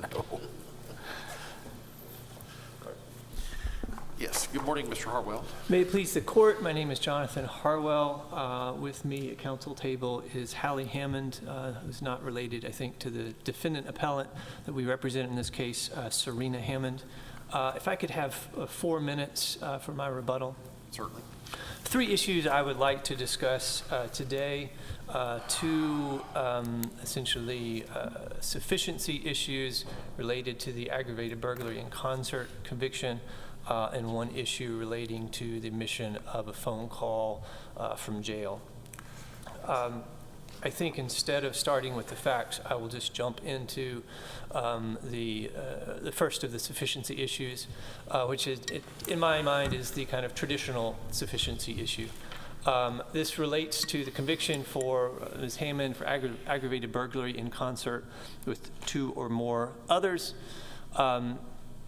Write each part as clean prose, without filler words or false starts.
No. Yes, good morning, Mr. Harwell. May it please the court, my name is Jonathan Harwell. With me at council table is Hallie Hammond, who's not related, I think, to the defendant appellant that we represent in this case, Serena Hammond. If I could have 4 minutes for my rebuttal. Certainly. 3 issues I would like to discuss today. 2 essentially sufficiency issues related to the aggravated burglary in concert conviction, and 1 issue relating to the omission of a phone call from jail. I think instead of starting with the facts, I will just jump into the first of the sufficiency issues, which is, in my mind, is the kind of traditional sufficiency issue. This relates to the conviction for Ms. Hammond for aggravated burglary in concert with 2 or more others.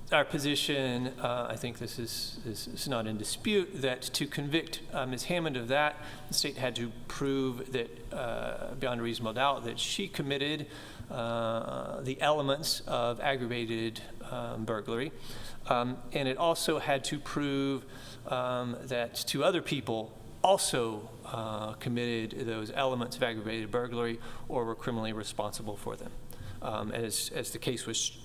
Our position, I think this is not in dispute, that to convict Ms. Hammond of that, the state had to prove that, beyond a reasonable doubt, that she committed the elements of aggravated burglary. And it also had to prove that 2 other people also committed those elements of aggravated burglary or were criminally responsible for them. As the case was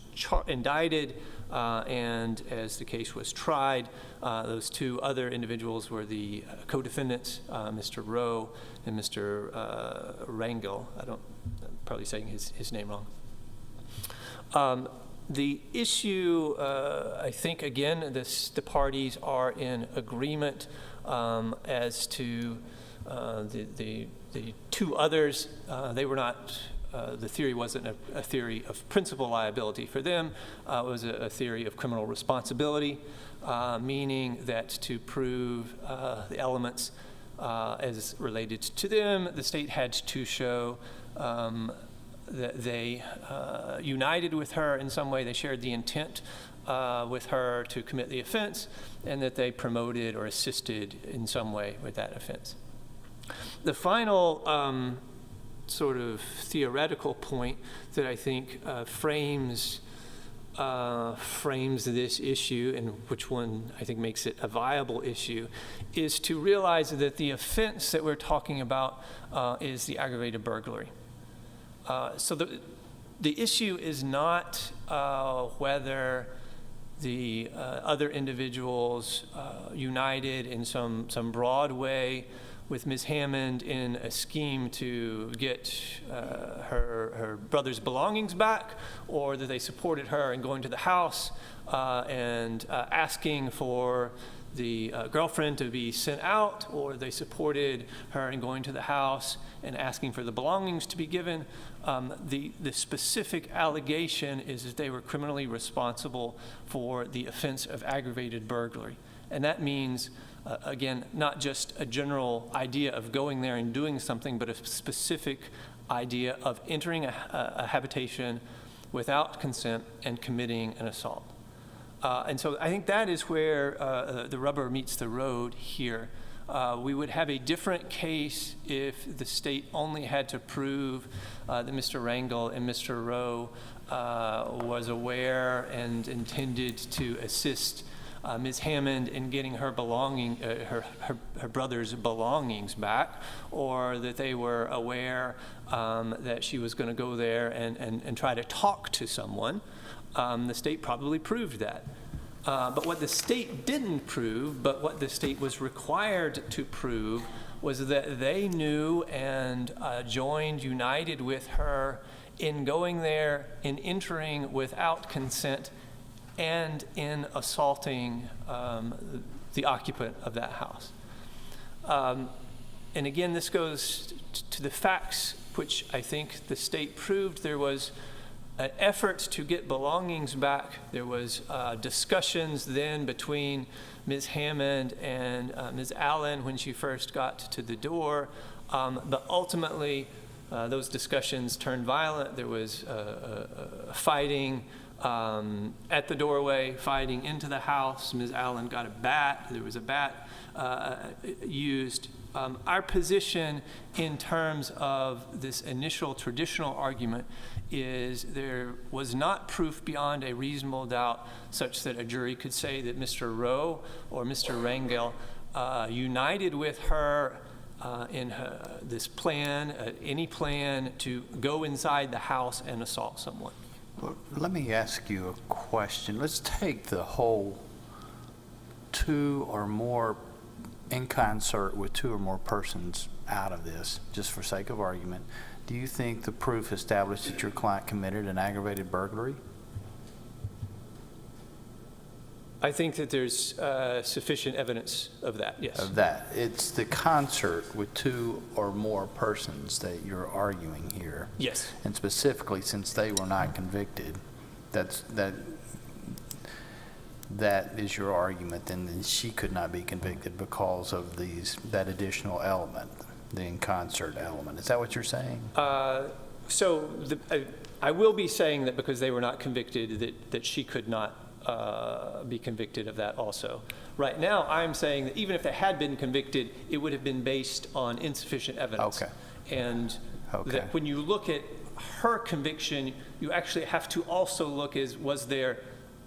indicted and as the case was tried, those 2 other individuals were the co-defendants, Mr. Rowe and Mr. Rangel. I'm probably saying his name wrong. The issue, I think, again, the parties are in agreement as to the 2 others. They were not. The theory wasn't a theory of principal liability for them. It was a theory of criminal responsibility, meaning that to prove the elements as related to them, the state had to show that they united with her in some way. They shared the intent with her to commit the offense, and that they promoted or assisted in some way with that offense. The final sort of theoretical point that I think frames this issue, and which one I think makes it a viable issue, is to realize that the offense that we're talking about is the aggravated burglary. So the issue is not whether the other individuals united in some broad way with Ms. Hammond in a scheme to get her brother's belongings back, or that they supported her in going to the house and asking for the girlfriend to be sent out, or they supported her in going to the house and asking for the belongings to be given. The specific allegation is that they were criminally responsible for the offense of aggravated burglary. And that means, again, not just a general idea of going there and doing something, but a specific idea of entering a habitation without consent and committing an assault. And so I think that is where the rubber meets the road here. We would have a different case if the state only had to prove that Mr. Rangel and Mr. Rowe was aware and intended to assist Ms. Hammond in getting her her brother's belongings back, or that they were aware that she was going to go there and try to talk to someone. The state probably proved that. But what the state didn't prove, but what the state was required to prove, was that they knew and united with her in going there, in entering without consent, and in assaulting the occupant of that house. And again, this goes to the facts, which I think the state proved. There was an effort to get belongings back. There was discussions then between Ms. Hammond and Ms. Allen when she first got to the door, but ultimately those discussions turned violent. There was fighting, at the doorway, fighting into the house. Ms. Allen got a bat. There was a bat used. Our position in terms of this initial traditional argument is there was not proof beyond a reasonable doubt such that a jury could say that Mr. Rowe or Mr. Rangel united with her in this plan, any plan to go inside the house and assault someone. Well, let me ask you a question. Let's take the whole two or more in concert with two or more persons out of this, just for sake of argument. Do you think the proof established that your client committed an aggravated burglary? I think that there's sufficient evidence of that, yes. Of that. It's the concert with two or more persons that you're arguing here. Yes. And specifically, since they were not convicted, that is your argument, then she could not be convicted because of that additional element, the in concert element. Is that what you're saying? I will be saying that because they were not convicted, that she could not be convicted of that also. Right now, I'm saying that even if they had been convicted, it would have been based on insufficient evidence. Okay. And Okay. that when you look at her conviction, you actually have to also look was there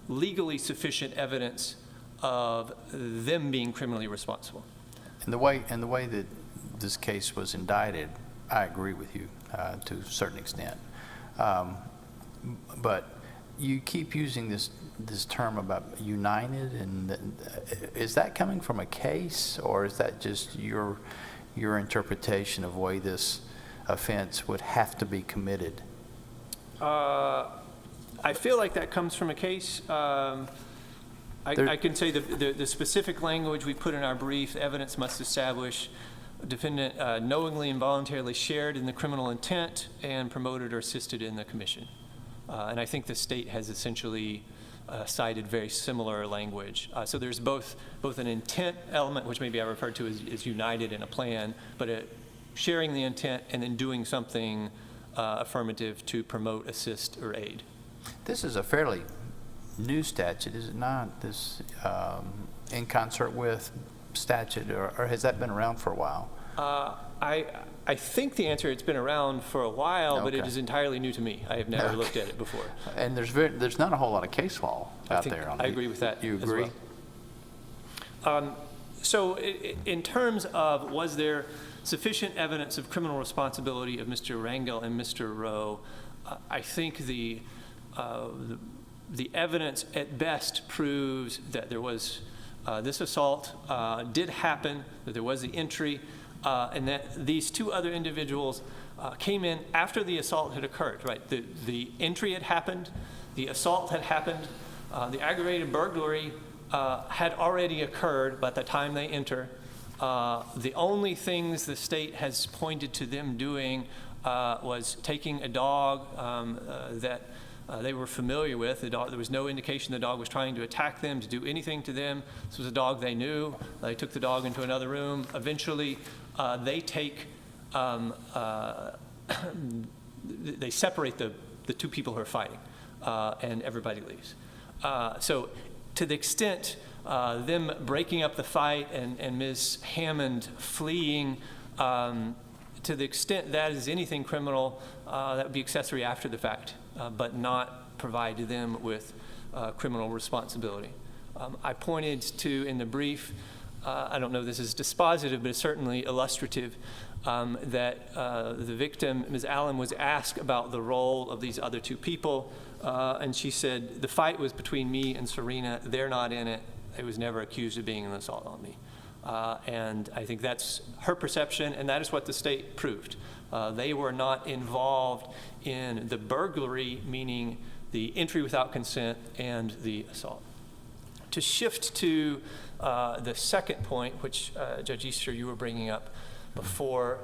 legally sufficient evidence of them being criminally responsible. And the way that this case was indicted, I agree with you to a certain extent. But you keep using this term about united, and is that coming from a case, or is that just your interpretation of the way this offense would have to be committed? I feel like that comes from a case. I can say the specific language we put in our brief: evidence must establish defendant knowingly and voluntarily shared in the criminal intent and promoted or assisted in the commission. And I think the state has essentially cited very similar language. So there's both an intent element, which maybe I referred to as united in a plan, but sharing the intent and then doing something affirmative to promote, assist, or aid. This is a fairly new statute, is it not? This in concert with statute, or has that been around for a while? I think the answer, it's been around for a while, but it Okay. is entirely new to me. I have never looked at it before. And there's not a whole lot of case law out there on I agree with that. You as agree? well. So in terms of was there sufficient evidence of criminal responsibility of Mr. Rangel and Mr. Rowe, I think the evidence at best proves that there was this assault did happen, that there was the entry, and that these two other individuals came in after the assault had occurred, right? The entry had happened, the assault had happened, the aggravated burglary had already occurred by the time they enter. The only things the state has pointed to them doing was taking a dog that they were familiar with. The dog, there was no indication the dog was trying to attack them, to do anything to them. This was a dog they knew. They took the dog into another room. Eventually, they take, they separate the two people who are fighting, and everybody leaves. So to the extent them breaking up the fight and Ms. Hammond fleeing, to the extent that is anything criminal, that would be accessory after the fact, but not provide to them with criminal responsibility. I pointed to in the brief, I don't know if this is dispositive, but it's certainly illustrative, that the victim, Ms. Allen, was asked about the role of these other two people, and she said, the fight was between me and Serena. They're not in it. It was never accused of being an assault on me. And I think that's her perception, and that is what the state proved. They were not involved in the burglary, meaning the entry without consent and the assault. To shift to the second point, which Judge Easter, you were bringing up before,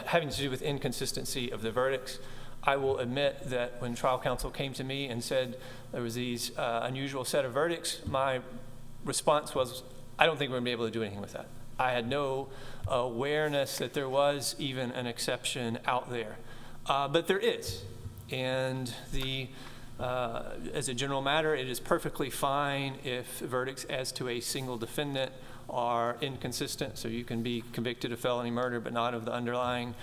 having to do with inconsistency of the verdicts, I will admit that when trial counsel came to me and said there was these unusual set of verdicts, my response was, I don't think we're going to be able to do anything with that. I had no awareness that there was even an exception out there. But there is. And the As a general matter, it is perfectly fine if verdicts as to a single defendant are inconsistent. So you can be convicted of felony murder, but not of the underlying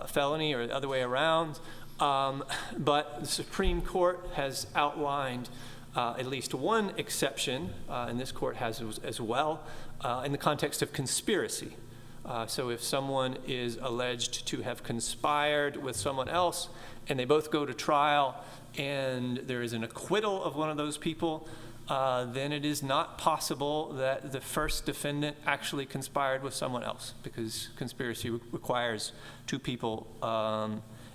felony, or the other way around. But the Supreme Court has outlined at least one exception, and this court has as well, in the context of conspiracy. So if someone is alleged to have conspired with someone else, and they both go to trial, and there is an acquittal of one of those people, then it is not possible that the first defendant actually conspired with someone else, because conspiracy requires two people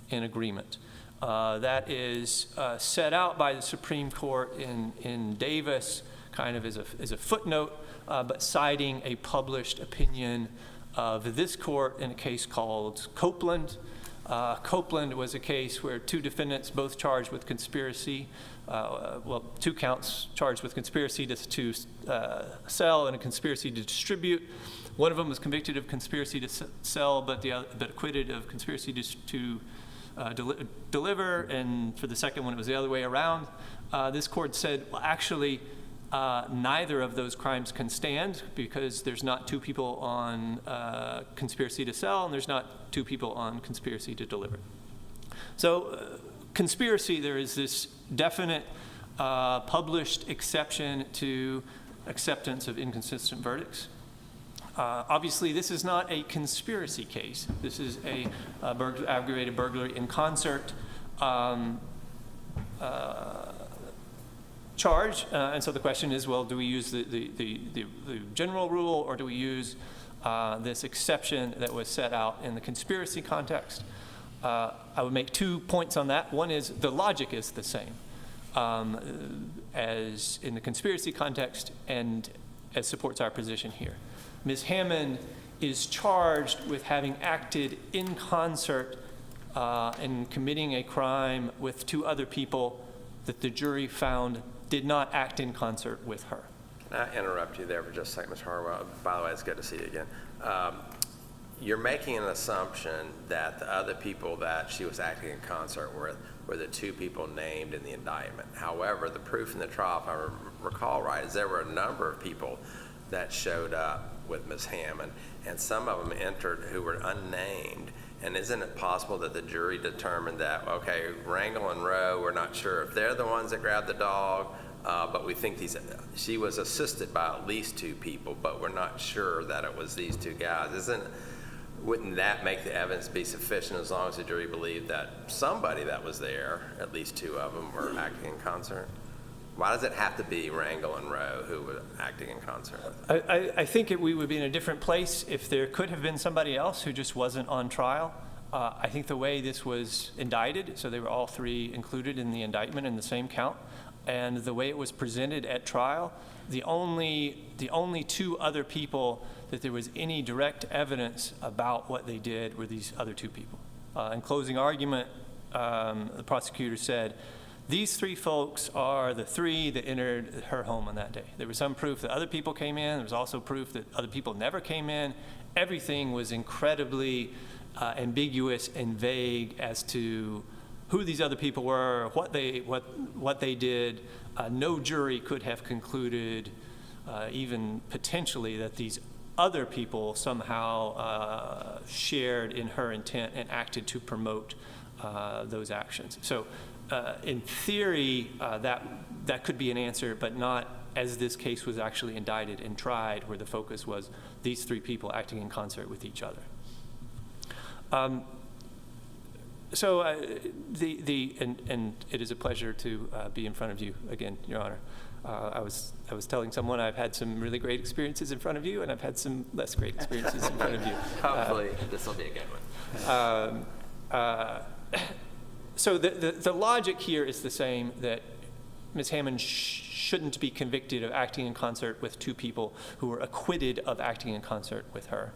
in agreement. That is set out by the Supreme Court in Davis, kind of as a footnote, but citing a published opinion of this court in a case called Copeland. Copeland was a case where two defendants, both charged with conspiracy, two counts charged with conspiracy to sell and a conspiracy to distribute. One of them was convicted of conspiracy to sell, but acquitted of conspiracy to deliver, and for the second one, it was the other way around. This court said, well, actually, neither of those crimes can stand, because there's not two people on conspiracy to sell, and there's not two people on conspiracy to deliver. So conspiracy, there is this definite published exception to acceptance of inconsistent verdicts. Obviously, this is not a conspiracy case. This is a aggravated burglary in concert charge, and so the question is, well, do we use the general rule, or do we use this exception that was set out in the conspiracy context? I would make 2 points on that. One is the logic is the same as in the conspiracy context, and as supports our position here. Ms. Hammond is charged with having acted in concert in committing a crime with two other people that the jury found did not act in concert with her. Can I interrupt you there for just a second, Mr. Harwell? By the way, it's good to see you again. You're making an assumption that the other people that she was acting in concert with were the two people named in the indictment. However, the proof in the trial, if I recall right, is there were a number of people that showed up with Ms. Hammond, and some of them entered who were unnamed. And isn't it possible that the jury determined that, okay, Rangel and Rowe, we're not sure if they're the ones that grabbed the dog, but we think she was assisted by at least two people, but we're not sure that it was these two guys. Wouldn't that make the evidence be sufficient as long as the jury believed that somebody that was there, at least two of them, were acting in concert? Why does it have to be Rangel and Rowe who were acting in concert? I think we would be in a different place if there could have been somebody else who just wasn't on trial. I think the way this was indicted, so they were all three included in the indictment in the same count, and the way it was presented at trial, the only two other people that there was any direct evidence about what they did were these other two people. In closing argument, the prosecutor said, these three folks are the three that entered her home on that day. There was some proof that other people came in. There was also proof that other people never came in. Everything was incredibly ambiguous and vague as to who these other people were, what they did. No jury could have concluded, even potentially, that these other people somehow shared in her intent and acted to promote those actions. So in theory, that could be an answer, but not as this case was actually indicted and tried, where the focus was these three people acting in concert with each other. And it is a pleasure to be in front of you again, Your Honor. I was telling someone I've had some really great experiences in front of you, and I've had some less great experiences in front of you. Hopefully, this will be a good one. So the logic here is the same, that Ms. Hammond shouldn't be convicted of acting in concert with two people who were acquitted of acting in concert with her.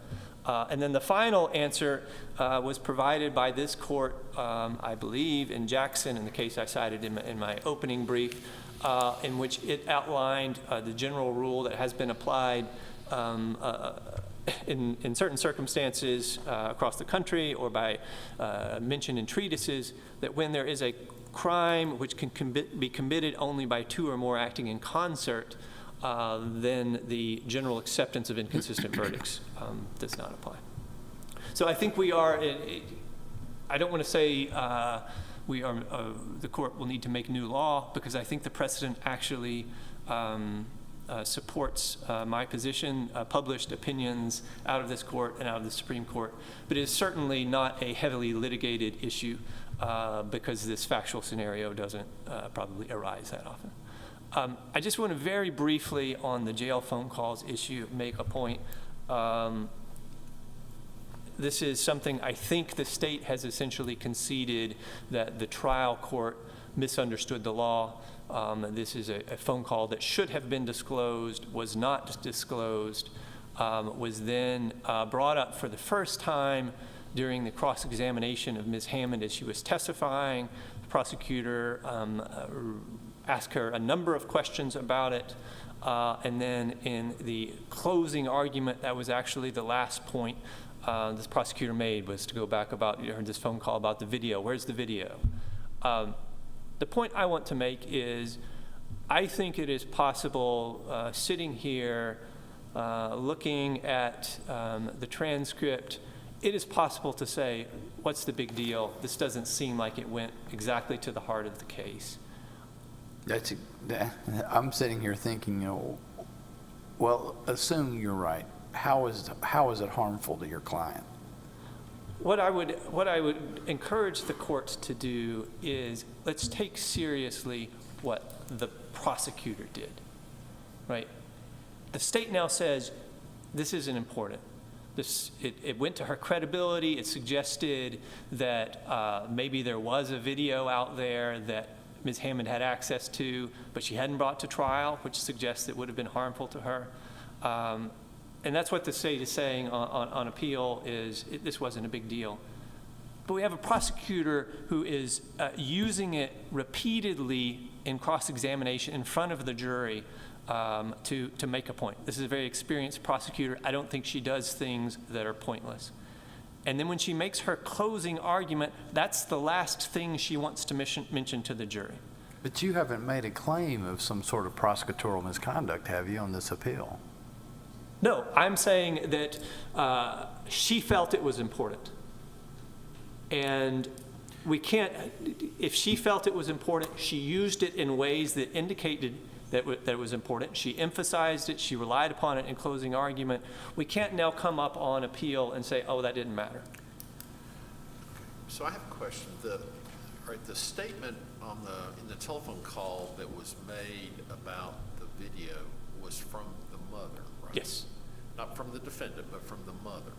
And then the final answer was provided by this court, I believe, in Jackson, in the case I cited in my opening brief, in which it outlined the general rule that has been applied in certain circumstances across the country, or by mention in treatises, that when there is a crime, which can be committed only by two or more acting in concert, then the general acceptance of inconsistent verdicts does not apply. So I think we are, I don't want to say the court will need to make new law, because I think the precedent actually supports my position, published opinions out of this court and out of the Supreme Court, but it is certainly not a heavily litigated issue because this factual scenario doesn't probably arise that often. I just want to very briefly on the jail phone calls issue make a point. This is something I think the state has essentially conceded that the trial court misunderstood the law. This is a phone call that should have been disclosed, was not disclosed, was then brought up for the first time during the cross-examination of Ms. Hammond as she was testifying. The prosecutor asked her a number of questions about it, and then in the closing argument, that was actually the last point this prosecutor made, was to go back about this phone call about the video. Where's the video? The point I want to make is I think it is possible, sitting here looking at the transcript, it is possible to say, what's the big deal? This doesn't seem like it went exactly to the heart of the case. I'm sitting here thinking, well, assume you're right. How is it harmful to your client? What I would encourage the courts to do is let's take seriously what the prosecutor did, right? The state now says this isn't important. It went to her credibility. It suggested that maybe there was a video out there that Ms. Hammond had access to, but she hadn't brought to trial, which suggests it would have been harmful to her. And that's what the state is saying on appeal is this wasn't a big deal. But we have a prosecutor who is using it repeatedly in cross-examination in front of the jury to make a point. This is a very experienced prosecutor. I don't think she does things that are pointless. And then when she makes her closing argument, that's the last thing she wants to mention to the jury. But you haven't made a claim of some sort of prosecutorial misconduct, have you, on this appeal? No, I'm saying that she felt it was important. And we can't, if she felt it was important, she used it in ways that indicated that it was important. She emphasized it. She relied upon it in closing argument. We can't now come up on appeal and say, oh, that didn't matter. So I have a question. The statement in the telephone call that was made about the video was from the mother, right? Yes. Not from the defendant, but from the mother.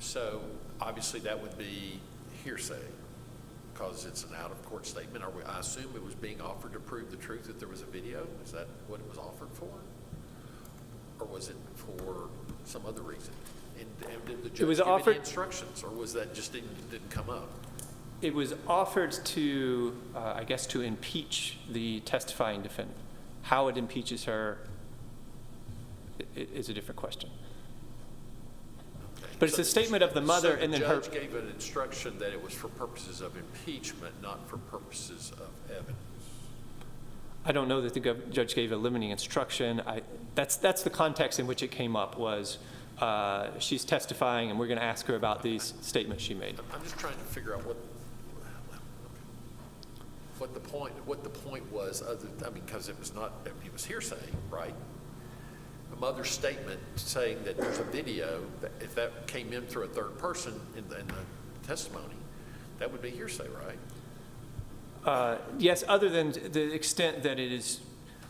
So obviously that would be hearsay because it's an out-of-court statement. I assume it was being offered to prove the truth that there was a video? Is that what it was offered for? Or was it for some other reason? And did the judge give any instructions, or was that just didn't come up? It was offered to, I guess, to impeach the testifying defendant. How it impeaches her is a different question. But it's a statement of the mother, and then her. The judge gave an instruction that it was for purposes of impeachment, not for purposes of evidence. I don't know that the judge gave a limiting instruction. That's the context in which it came up. Was she's testifying, and we're going to ask her about these statements she made. I'm just trying to figure out what the point was. Because it was hearsay, right? The mother's statement saying that there's a video, if that came in through a third person in the testimony, that would be hearsay, right? Yes, other than the extent that it is,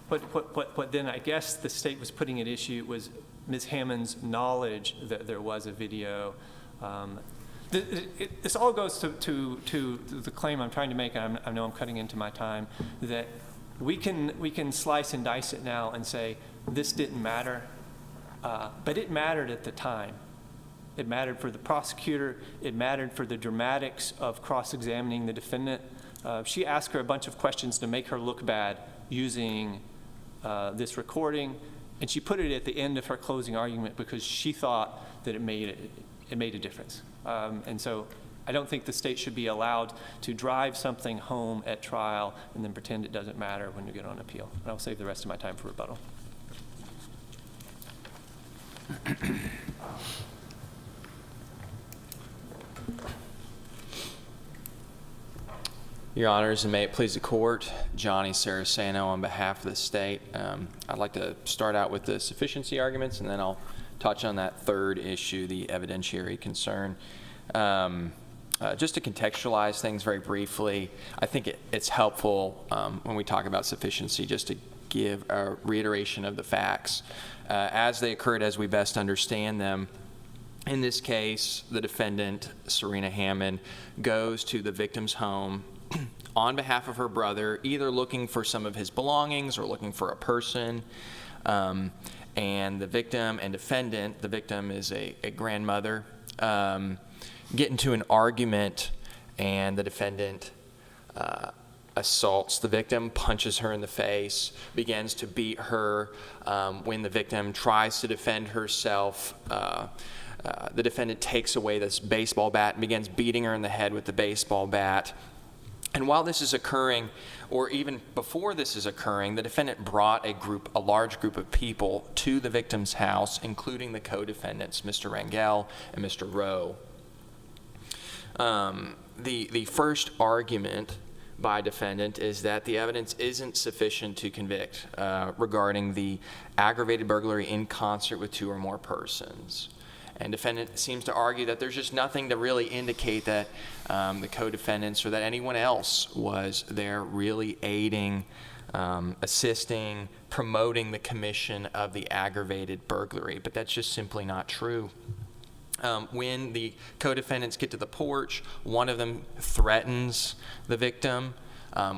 what then I guess the state was putting at issue was Ms. Hammond's knowledge that there was a video. This all goes to the claim I'm trying to make, and I know I'm cutting into my time, that we can slice and dice it now and say, this didn't matter, but it mattered at the time. It mattered for the prosecutor. It mattered for the dramatics of cross-examining the defendant. She asked her a bunch of questions to make her look bad using this recording, and she put it at the end of her closing argument because she thought that it made a difference. And so I don't think the state should be allowed to drive something home at trial and then pretend it doesn't matter when you get on appeal. And I'll save the rest of my time for rebuttal. Your Honors, and may it please the Court, Johnny Saraceno on behalf of the state. I'd like to start out with the sufficiency arguments, and then I'll touch on that third issue, the evidentiary concern. Just to contextualize things very briefly, I think it's helpful when we talk about sufficiency just to give a reiteration of the facts as they occurred, as we best understand them. In this case, the defendant, Serena Hammond, goes to the victim's home on behalf of her brother, either looking for some of his belongings or looking for a person. And the victim and defendant, the victim is a grandmother, get into an argument, and the defendant assaults the victim, punches her in the face, begins to beat her. When the victim tries to defend herself, the defendant takes away this baseball bat and begins beating her in the head with the baseball bat. And while this is occurring, or even before this is occurring, the defendant brought a large group of people to the victim's house, including the co-defendants, Mr. Rangel and Mr. Rowe. The first argument by defendant is that the evidence isn't sufficient to convict regarding the aggravated burglary in concert with two or more persons. And defendant seems to argue that there's just nothing to really indicate that the co-defendants or that anyone else was there really aiding, assisting, promoting the commission of the aggravated burglary. But that's just simply not true. When the co-defendants get to the porch, one of them threatens the victim.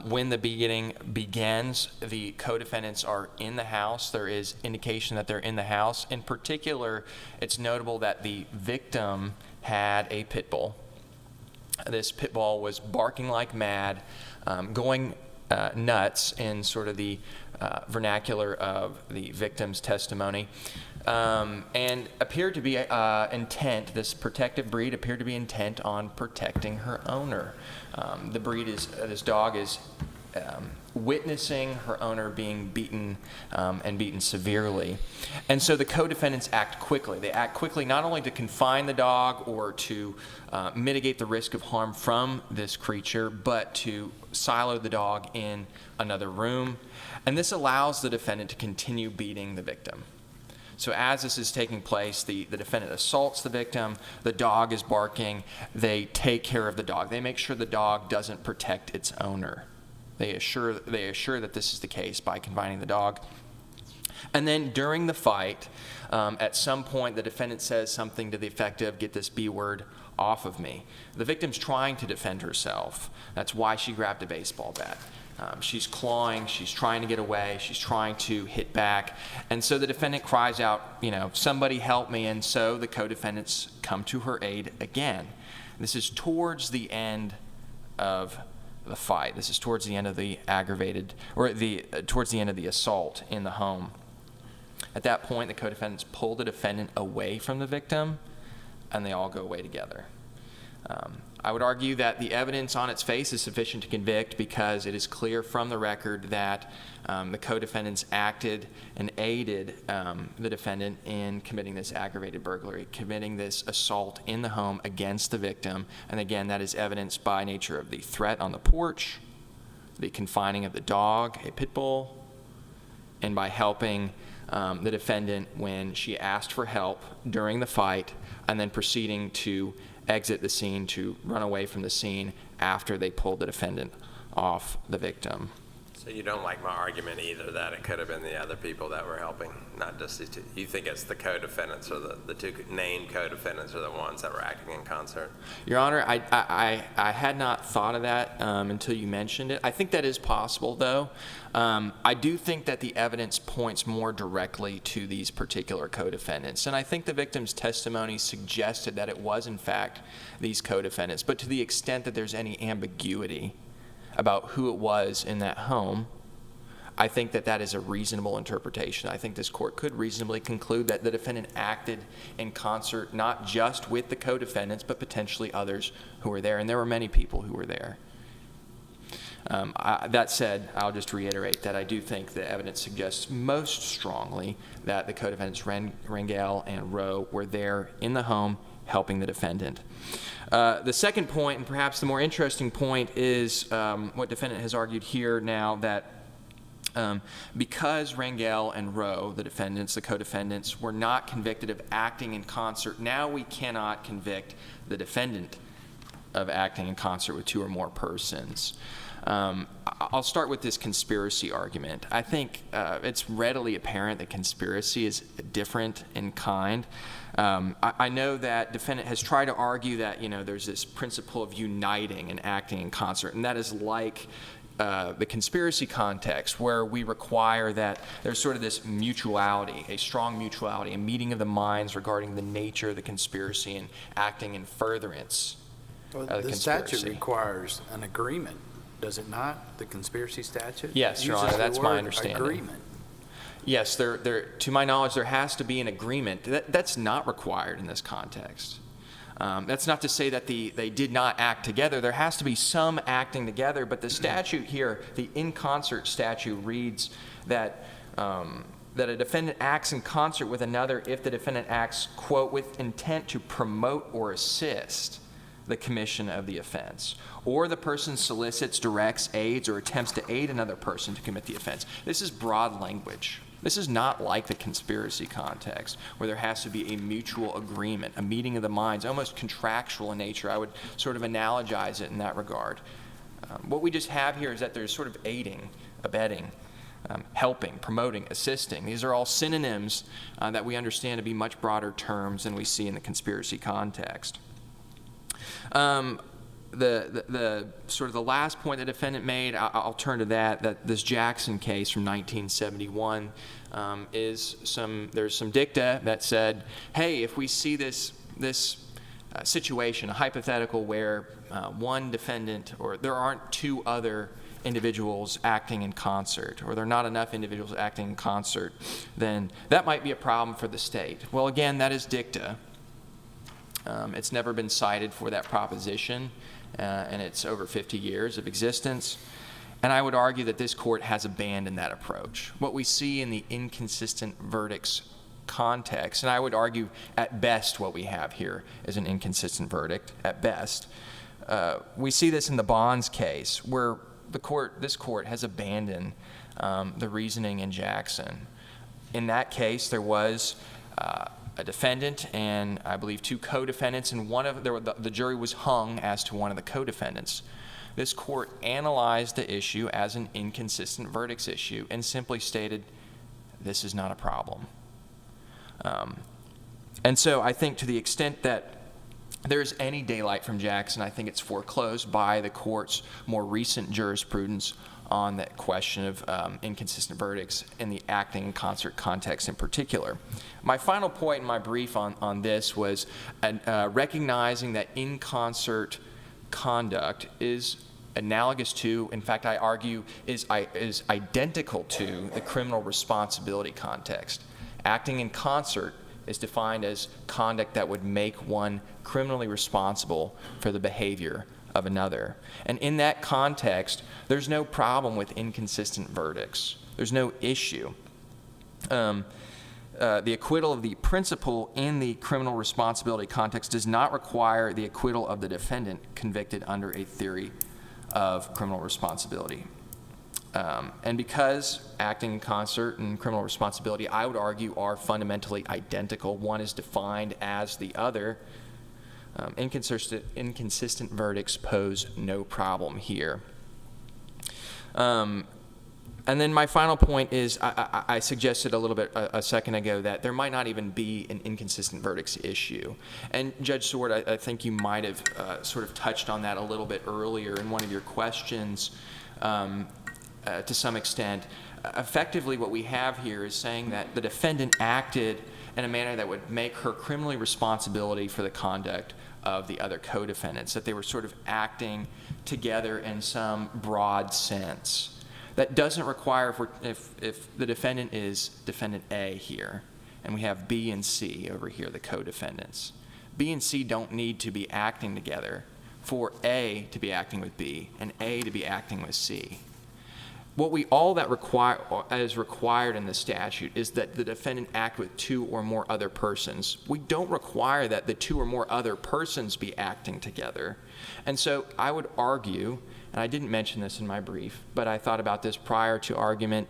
When the beating begins, the co-defendants are in the house. There is indication that they're in the house. In particular, it's notable that the victim had a pit bull. This pit bull was barking like mad, going nuts in sort of the vernacular of the victim's testimony, and appeared to be intent, this protective breed appeared to be intent on protecting her owner. The breed is, this dog is witnessing her owner being beaten and beaten severely. And so the co-defendants act quickly. They act quickly not only to confine the dog or to mitigate the risk of harm from this creature, but to silo the dog in another room. And this allows the defendant to continue beating the victim. So as this is taking place, the defendant assaults the victim, the dog is barking, they take care of the dog. They make sure the dog doesn't protect its owner. They assure that this is the case by confining the dog. And then during the fight, at some point the defendant says something to the effect of, "Get this B word off of me." The victim's trying to defend herself. That's why she grabbed a baseball bat. She's clawing, she's trying to get away, she's trying to hit back. And so the defendant cries out, "Somebody help me." And so the co-defendants come to her aid again. This is towards the end of the fight. This is towards the end of the towards the end of the assault in the home. At that point, the co-defendants pull the defendant away from the victim, and they all go away together. I would argue that the evidence on its face is sufficient to convict because it is clear from the record that the co-defendants acted and aided the defendant in committing this aggravated burglary, committing this assault in the home against the victim. And again, that is evidenced by nature of the threat on the porch, the confining of the dog, a pit bull, and by helping the defendant when she asked for help during the fight, and then proceeding to exit the scene, to run away from the scene after they pulled the defendant off the victim. So you don't like my argument either that it could have been the other people that were helping, not just these two? You think it's the co-defendants or the two named co-defendants are the ones that were acting in concert? Your Honor, I had not thought of that until you mentioned it. I think that is possible, though. I do think that the evidence points more directly to these particular co-defendants, and I think the victim's testimony suggested that it was, in fact, these co-defendants. But to the extent that there's any ambiguity about who it was in that home, I think that that is a reasonable interpretation. I think this court could reasonably conclude that the defendant acted in concert not just with the co-defendants, but potentially others who were there, and there were many people who were there. That said, I'll just reiterate that I do think the evidence suggests most strongly that the co-defendants Rangel and Rowe were there in the home helping the defendant. The second point, and perhaps the more interesting point, is what defendant has argued here now, that because Rangel and Rowe, the defendants, the co-defendants, were not convicted of acting in concert, now we cannot convict the defendant of acting in concert with two or more persons. I'll start with this conspiracy argument. I think it's readily apparent that conspiracy is different in kind. I know that defendant has tried to argue that, there's this principle of uniting and acting in concert, and that is like the conspiracy context, where we require that there's sort of this mutuality, a strong mutuality, a meeting of the minds regarding the nature of the conspiracy and acting in furtherance of the The conspiracy. statute requires an agreement, does it not? The conspiracy statute? Yes, Your uses Honor, the that's my word understanding. Agreement. Yes, to my knowledge, there has to be an agreement. That's not required in this context. That's not to say that they did not act together. There has to be some acting together, but the statute here, the in concert statute, reads that that a defendant acts in concert with another if the defendant acts, quote, with intent to promote or assist the commission of the offense, or the person solicits, directs, aids, or attempts to aid another person to commit the offense. This is broad language. This is not like the conspiracy context, where there has to be a mutual agreement, a meeting of the minds, almost contractual in nature. I would sort of analogize it in that regard. What we just have here is that there's sort of aiding, abetting, helping, promoting, assisting. These are all synonyms that we understand to be much broader terms than we see in the conspiracy context. The sort of the last point the defendant made, I'll turn to that this Jackson case from 1971 there's some dicta that said, hey, if we see this situation, a hypothetical where one defendant, or there aren't two other individuals acting in concert, or there are not enough individuals acting in concert, then that might be a problem for the state. Well, again, that is dicta. It's never been cited for that proposition, and it's over 50 years of existence. And I would argue that this court has abandoned that approach. What we see in the inconsistent verdicts context, and I would argue at best what we have here is an inconsistent verdict, at best. We see this in the Bonds case, where this court has abandoned the reasoning in Jackson. In that case, there was a defendant and I believe two co-defendants, and the jury was hung as to one of the co-defendants. This court analyzed the issue as an inconsistent verdicts issue and simply stated, this is not a problem. And so I think to the extent that there's any daylight from Jackson, I think it's foreclosed by the court's more recent jurisprudence on that question of inconsistent verdicts in the acting in concert context in particular. My final point in my brief on this was recognizing that in concert conduct is analogous to, in fact, I argue, is identical to the criminal responsibility context. Acting in concert is defined as conduct that would make one criminally responsible for the behavior of another. And in that context, there's no problem with inconsistent verdicts. There's no issue. The acquittal of the principal in the criminal responsibility context does not require the acquittal of the defendant convicted under a theory of criminal responsibility. And because acting in concert and criminal responsibility, I would argue, are fundamentally identical, one is defined as the other, inconsistent verdicts pose no problem here. And then my final point is, I suggested a little bit a second ago that there might not even be an inconsistent verdicts issue. And Judge Sword, I think you might have sort of touched on that a little bit earlier in one of your questions to some extent. Effectively, what we have here is saying that the defendant acted in a manner that would make her criminally responsibility for the conduct of the other co-defendants, that they were sort of acting together in some broad sense. That doesn't require if the defendant is defendant A here, and we have B and C over here, the co-defendants. B and C don't need to be acting together for A to be acting with B and A to be acting with C. All that is required in the statute is that the defendant act with two or more other persons. We don't require that the two or more other persons be acting together. And so I would argue, and I didn't mention this in my brief, but I thought about this prior to argument,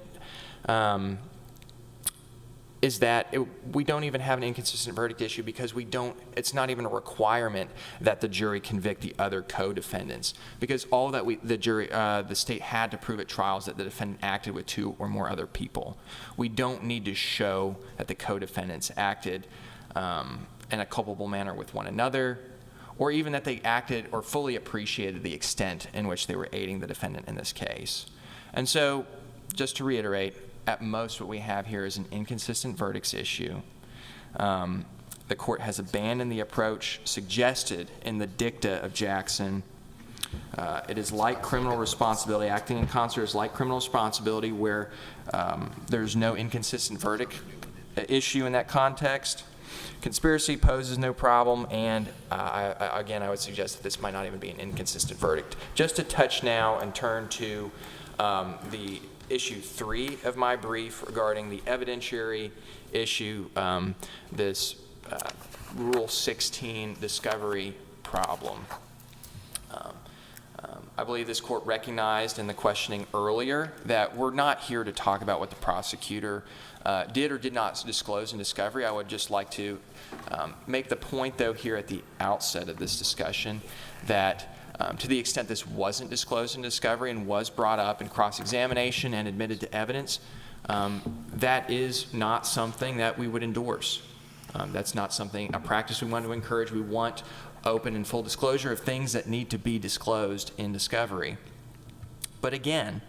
is that we don't even have an inconsistent verdict issue because it's not even a requirement that the jury convict the other co-defendants, because all that the state had to prove at trial is that the defendant acted with two or more other people. We don't need to show that the co-defendants acted in a culpable manner with one another, or even that they acted or fully appreciated the extent in which they were aiding the defendant in this case. And so, just to reiterate, at most, what we have here is an inconsistent verdicts issue. The court has abandoned the approach suggested in the dicta of Jackson. It is like criminal responsibility. Acting in concert is like criminal responsibility, where there's no inconsistent verdict issue in that context. Conspiracy poses no problem, and again, I would suggest that this might not even be an inconsistent verdict. Just to touch now and turn to the issue 3 of my brief regarding the evidentiary issue, this Rule 16 discovery problem. I believe this court recognized in the questioning earlier that we're not here to talk about what the prosecutor did or did not disclose in discovery. I would just like to make the point, though, here at the outset of this discussion that to the extent this wasn't disclosed in discovery and was brought up in cross-examination and admitted to evidence, that is not something that we would endorse. That's not a practice we want to encourage. We want open and full disclosure of things that need to be disclosed in discovery. But again,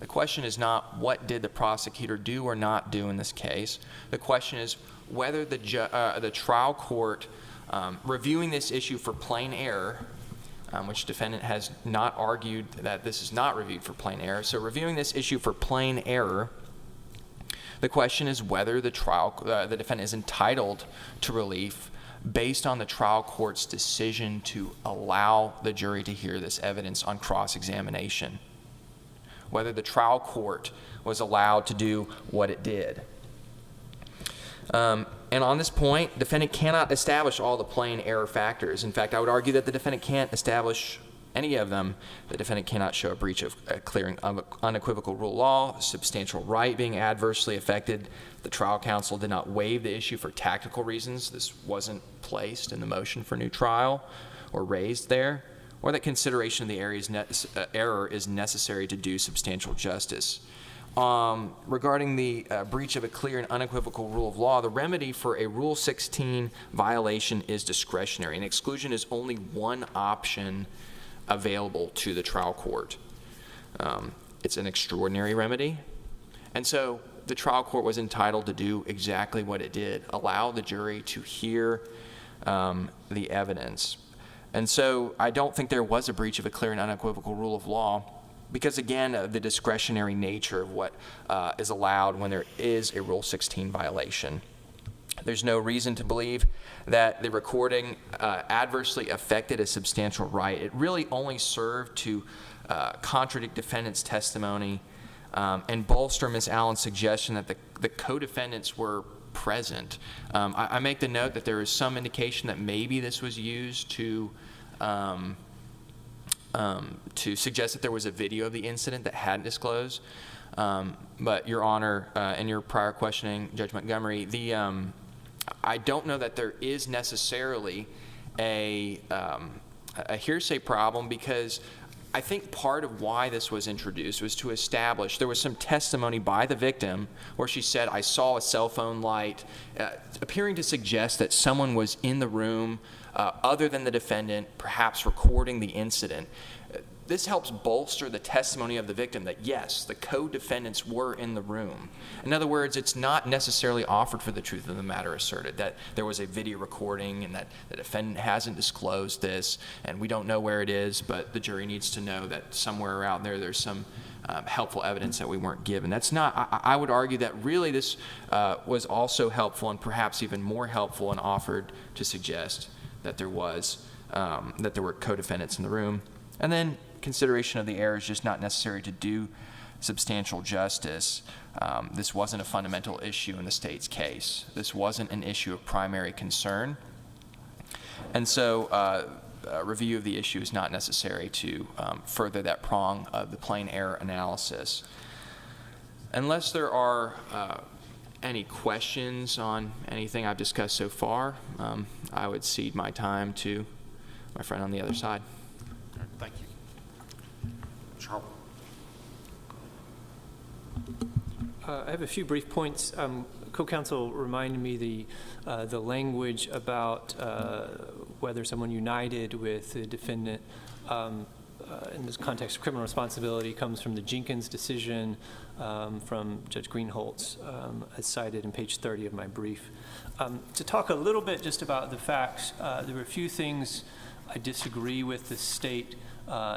the question is not what did the prosecutor do or not do in this case. The question is whether the trial court, reviewing this issue for plain error, which defendant has not argued that this is not reviewed for plain error. So reviewing this issue for plain error, the question is whether the defendant is entitled to relief based on the trial court's decision to allow the jury to hear this evidence on cross-examination. Whether the trial court was allowed to do what it did. And on this point, defendant cannot establish all the plain error factors. In fact, I would argue that the defendant can't establish any of them. The defendant cannot show a breach of a clear and unequivocal rule of law, substantial right being adversely affected. The trial counsel did not waive the issue for tactical reasons. This wasn't placed in the motion for new trial or raised there, or that consideration of the error is necessary to do substantial justice. Regarding the breach of a clear and unequivocal rule of law, the remedy for a Rule 16 violation is discretionary, and exclusion is only one option available to the trial court. It's an extraordinary remedy, and so the trial court was entitled to do exactly what it did, allow the jury to hear the evidence. And so I don't think there was a breach of a clear and unequivocal rule of law, because again, of the discretionary nature of what is allowed when there is a Rule 16 violation. There's no reason to believe that the recording adversely affected a substantial right. It really only served to contradict defendant's testimony and bolster Ms. Allen's suggestion that the co-defendants were present. I make the note that there is some indication that maybe this was used to suggest that there was a video of the incident that hadn't disclosed. But Your Honor, in your prior questioning, Judge Montgomery, I don't know that there is necessarily a hearsay problem, because I think part of why this was introduced was to establish, there was some testimony by the victim where she said, I saw a cell phone light, appearing to suggest that someone was in the room other than the defendant, perhaps recording the incident. this helps bolster the testimony of the victim that, yes, the co-defendants were in the room. In other words, it's not necessarily offered for the truth of the matter asserted, that there was a video recording and that the defendant hasn't disclosed this, and we don't know where it is, but the jury needs to know that somewhere out there there's some helpful evidence that we weren't given. That's not, I would argue that really this was also helpful and perhaps even more helpful and offered to suggest that there were co-defendants in the room. And then consideration of the error is just not necessary to do substantial justice. This wasn't a fundamental issue in the state's case. This wasn't an issue of primary concern. And so a review of the issue is not necessary to further that prong of the plain error analysis. Unless there are any questions on anything I've discussed so far, I would cede my time to my friend on the other side. All right, thank you. Charles. I have a few brief points. Co-counsel reminded me the language about whether someone united with the defendant in this context of criminal responsibility comes from the Jenkins decision from Judge Greenholtz, as cited in page 30 of my brief. To talk a little bit just about the facts, there were a few things I disagree with the state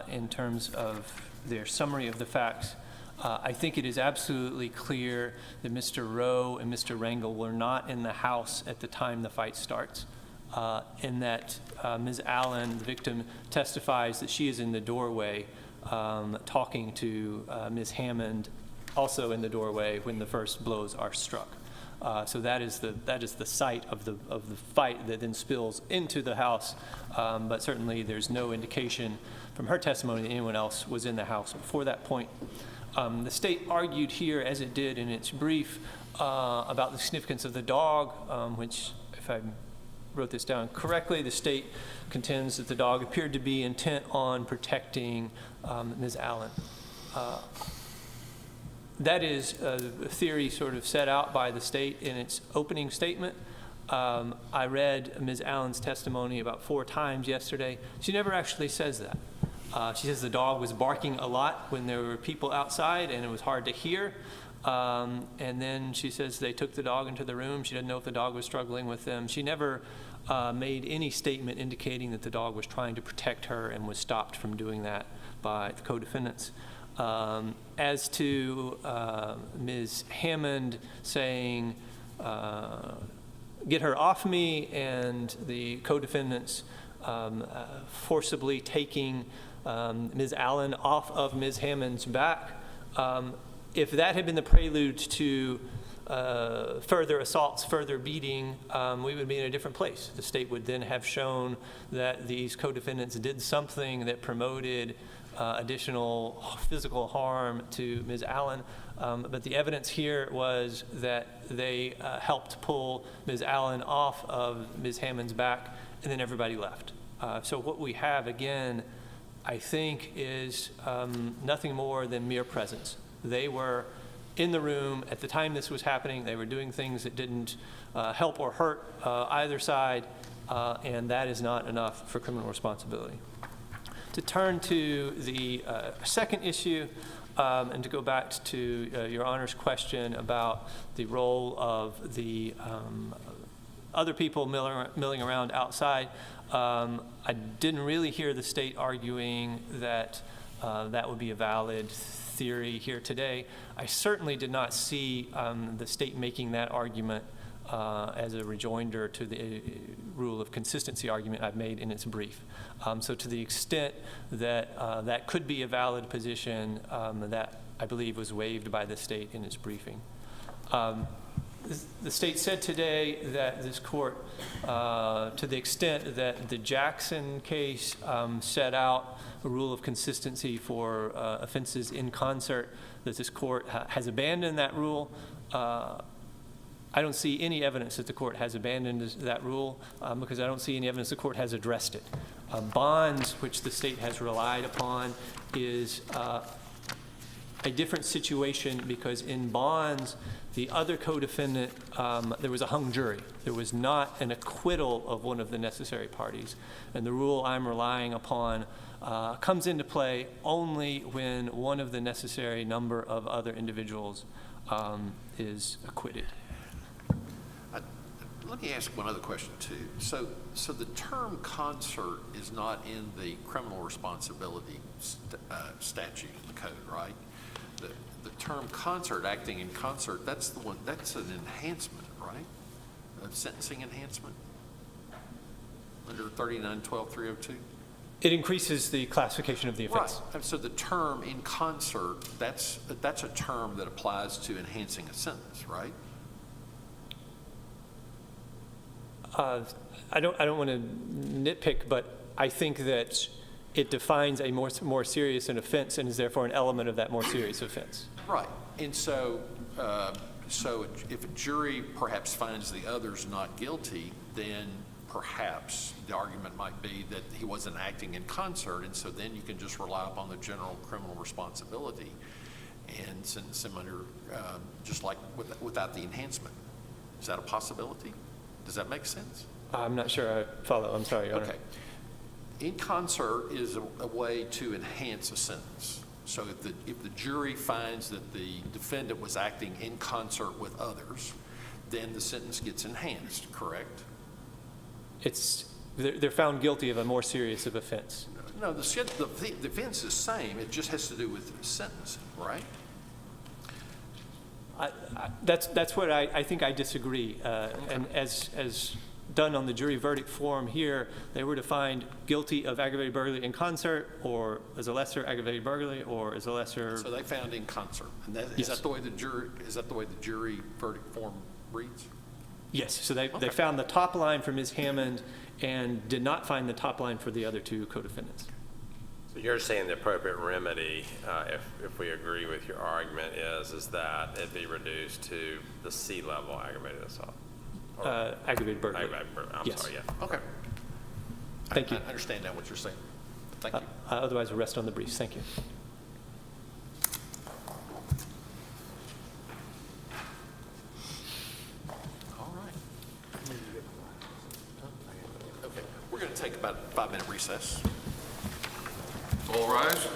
in terms of their summary of the facts. I think it is absolutely clear that Mr. Rowe and Mr. Rangel were not in the house at the time the fight starts, and that Ms. Allen, the victim, testifies that she is in the doorway talking to Ms. Hammond, also in the doorway when the first blows are struck. So that is the site of the fight that then spills into the house, but certainly there's no indication from her testimony that anyone else was in the house before that point. The state argued here, as it did in its brief, about the significance of the dog, which, if I wrote this down correctly, the state contends that the dog appeared to be intent on protecting Ms. Allen. That is a theory sort of set out by the state in its opening statement. I read Ms. Allen's testimony about 4 times yesterday. She never actually says that. She says the dog was barking a lot when there were people outside and it was hard to hear. And then she says they took the dog into the room. She didn't know if the dog was struggling with them. She never made any statement indicating that the dog was trying to protect her and was stopped from doing that by the co-defendants. As to Ms. Hammond saying, get her off me, and the co-defendants forcibly taking Ms. Allen off of Ms. Hammond's back, if that had been the prelude to further assaults, further beating, we would be in a different place. The state would then have shown that these co-defendants did something that promoted additional physical harm to Ms. Allen, but the evidence here was that they helped pull Ms. Allen off of Ms. Hammond's back, and then everybody left. So what we have, again, I think, is nothing more than mere presence. They were in the room at the time this was happening. They were doing things that didn't help or hurt either side, and that is not enough for criminal responsibility. To turn to the second issue, and to go back to Your Honor's question about the role of the other people milling around outside, I didn't really hear the state arguing that that would be a valid theory here today. I certainly did not see the state making that argument as a rejoinder to the rule of consistency argument I've made in its brief. So to the extent that that could be a valid position, that I believe was waived by the state in its briefing. The state said today that this court, to the extent that the Jackson case set out a rule of consistency for offenses in concert, that this court has abandoned that rule. I don't see any evidence that the court has abandoned that rule because I don't see any evidence the court has addressed it. Bonds, which the state has relied upon, is a different situation because in Bonds, the other co-defendant, there was a hung jury. There was not an acquittal of one of the necessary parties. And the rule I'm relying upon comes into play only when one of the necessary number of other individuals is acquitted. Let me ask one other question too. So the term concert is not in the criminal responsibility statute in the code, right? The term concert, acting in concert, that's an enhancement, right? A sentencing enhancement under 39-12-302? It increases the classification of the offense. Right. And so the term in concert, that's a term that applies to enhancing a sentence, right? I don't want to nitpick, but I think that it defines a more serious an offense and is therefore an element of that more serious offense. Right. And so if a jury perhaps finds the others not guilty, then perhaps the argument might be that he wasn't acting in concert, and so then you can just rely upon the general criminal responsibility and sentence him under, just like without the enhancement. Is that a possibility? Does that make sense? I'm not sure I follow. I'm sorry, Your Honor. Okay. In concert is a way to enhance a sentence. So if the jury finds that the defendant was acting in concert with others, then the sentence gets enhanced, correct? They're found guilty of a more serious of offense. No, the offense is the same. It just has to do with sentencing, right? That's what I think I disagree. And as done on the jury verdict form here, they were to find guilty of aggravated burglary in concert, or as a lesser aggravated burglary, or as a lesser. So they found in concert, and Yes. is that the way the jury verdict form reads? Yes. So they Okay. found the top line for Ms. Hammond and did not find the top line for the other two co-defendants. So you're saying the appropriate remedy, if we agree with your argument, is that it be reduced to the C level aggravated assault? Aggravated burglary. I'm Yes. sorry, yeah. Okay. Thank you. I understand now what you're saying. Thank you. Otherwise, we'll rest on the briefs. Thank you. All right. Okay, we're going to take about a 5-minute recess. All rise.